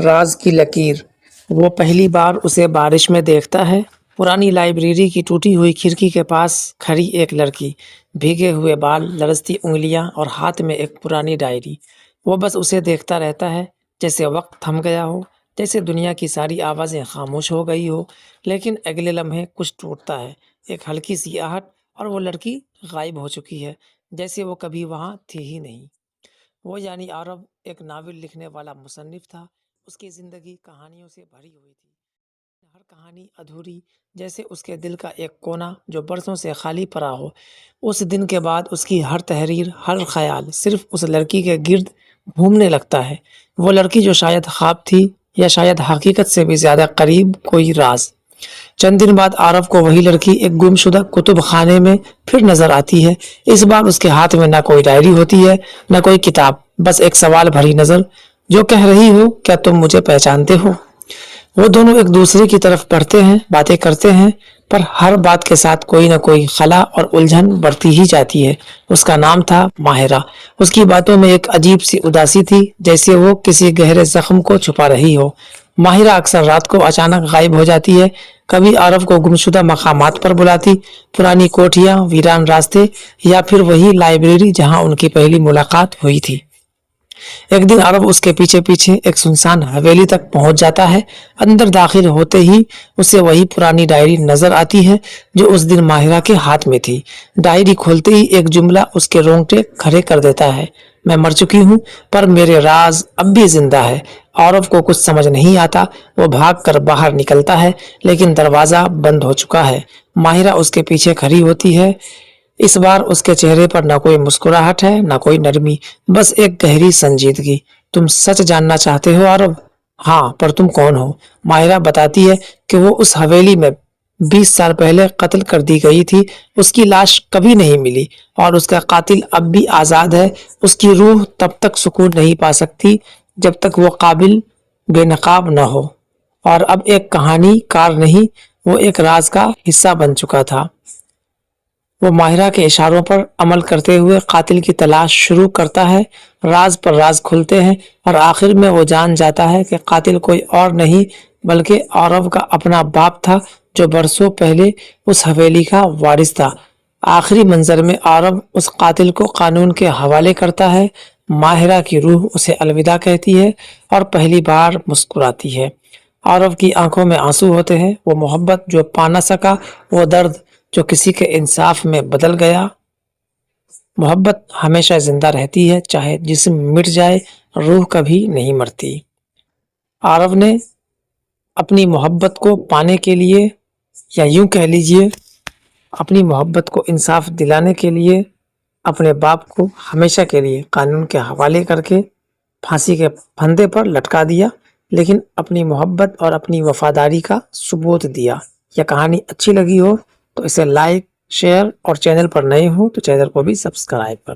راز کی لکیر۔ وہ پہلی بار اسے بارش میں دیکھتا ہے۔ پرانی لائبریری کی ٹوٹی ہوئی کھڑکی کے پاس کھڑی ایک لڑکی، بھیگے ہوئے بال، لرزتی انگلیاں اور ہاتھ میں ایک پرانی ڈائری۔ وہ بس اسے دیکھتا رہتا ہے، جیسے وقت تھم گیا ہو، جیسے دنیا کی ساری آوازیں خاموش ہو گئی ہو۔ لیکن اگلے لمحے کچھ ٹوٹتا ہے، ایک ہلکی سی آہٹ، اور وہ لڑکی غائب ہو چکی ہے، جیسے وہ کبھی وہاں تھی ہی نہیں۔ وہ یعنی عارف ایک ناول لکھنے والا مصنف تھا۔ اس کی زندگی کہانیوں سے بھری ہوئی تھی، ہر کہانی ادھوری، جیسے اس کے دل کا ایک کونا جو برسوں سے خالی پڑا ہو۔ اس دن کے بعد اس کی ہر تحریر، ہر خیال صرف اس لڑکی کے گرد گھومنے لگتا ہے۔ وہ لڑکی جو شاید خواب تھی، یا شاید حقیقت سے بھی زیادہ قریب کوئی راز۔ چند دن بعد عارف کو وہی لڑکی ایک گمشدہ کتب خانے میں پھر نظر آتی ہے۔ اس بار اس کے ہاتھ میں نہ کوئی ڈائری ہوتی ہے، نہ کوئی کتاب، بس ایک سوال بھری نظر جو کہہ رہی ہو، کیا تم مجھے پہچانتے ہو؟ وہ دونوں ایک دوسرے کی طرف پڑھتے ہیں، باتیں کرتے ہیں، پر ہر بات کے ساتھ کوئی نہ کوئی خلا اور الجھن بڑھتی ہی جاتی ہے۔ اس کا نام تھا ماہرہ۔ اس کی باتوں میں ایک عجیب سی اداسی تھی، جیسے وہ کسی گہرے زخم کو چھپا رہی ہو۔ ماہرہ اکثر رات کو اچانک غائب ہو جاتی ہے، کبھی عارف کو گمشدہ مقامات پر بلاتی، پرانی کوٹھیاں، ویران راستے، یا پھر وہی لائبریری جہاں ان کی پہلی ملاقات ہوئی تھی۔ ایک دن عارف اس کے پیچھے پیچھے ایک سنسان حویلی تک پہنچ جاتا ہے۔ اندر داخل ہوتے ہی اسے وہی پرانی ڈائری نظر آتی ہے جو اس دن ماہرہ کے ہاتھ میں تھی۔ ڈائری کھولتے ہی ایک جملہ اس کے رونگٹے کھڑے کر دیتا ہے، میں مر چکی ہوں، پر میرے راز اب بھی زندہ ہے۔ عارف کو کچھ سمجھ نہیں آتا۔ وہ بھاگ کر باہر نکلتا ہے، لیکن دروازہ بند ہو چکا ہے۔ ماہرہ اس کے پیچھے کھڑی ہوتی ہے۔ اس بار اس کے چہرے پر نہ کوئی مسکراہٹ ہے، نہ کوئی نرمی، بس ایک گہری سنجیدگی۔ تم سچ جاننا چاہتے ہو عارف؟ ہاں، پر تم کون ہو؟ ماہرہ بتاتی ہے کہ وہ اس حویلی میں 20 سال پہلے قتل کر دی گئی تھی۔ اس کی لاش کبھی نہیں ملی، اور اس کا قاتل اب بھی آزاد ہے۔ اس کی روح تب تک سکون نہیں پا سکتی جب تک وہ قابل بے نقاب نہ ہو۔ اور اب ایک کہانی کار نہیں، وہ ایک راز کا حصہ بن چکا تھا۔ وہ ماہرہ کے اشاروں پر عمل کرتے ہوئے قاتل کی تلاش شروع کرتا ہے۔ راز پر راز کھلتے ہیں، اور آخر میں وہ جان جاتا ہے کہ قاتل کوئی اور نہیں بلکہ عارف کا اپنا باپ تھا، جو برسوں پہلے اس حویلی کا وارث تھا۔ آخری منظر میں عارف اس قاتل کو قانون کے حوالے کرتا ہے۔ ماہرہ کی روح اسے الوداع کہتی ہے اور پہلی بار مسکراتی ہے۔ عارف کی آنکھوں میں آنسو ہوتے ہیں، وہ محبت جو پا نہ سکا، وہ درد جو کسی کے انصاف میں بدل گیا۔ محبت ہمیشہ زندہ رہتی ہے، چاہے جسم مٹ جائے، روح کبھی نہیں مرتی۔ عارف نے اپنی محبت کو پانے کے لیے، یا یوں کہہ لیجئے اپنی محبت کو انصاف دلانے کے لیے، اپنے باپ کو ہمیشہ کے لیے قانون کے حوالے کر کے پھانسی کے پھندے پر لٹکا دیا، لیکن اپنی محبت اور اپنی وفاداری کا ثبوت دیا۔ یہ کہانی اچھی لگی ہو تو اسے لائک، شیئر، اور چینل پر نئے ہو تو چینل کو بھی سبسکرائب کر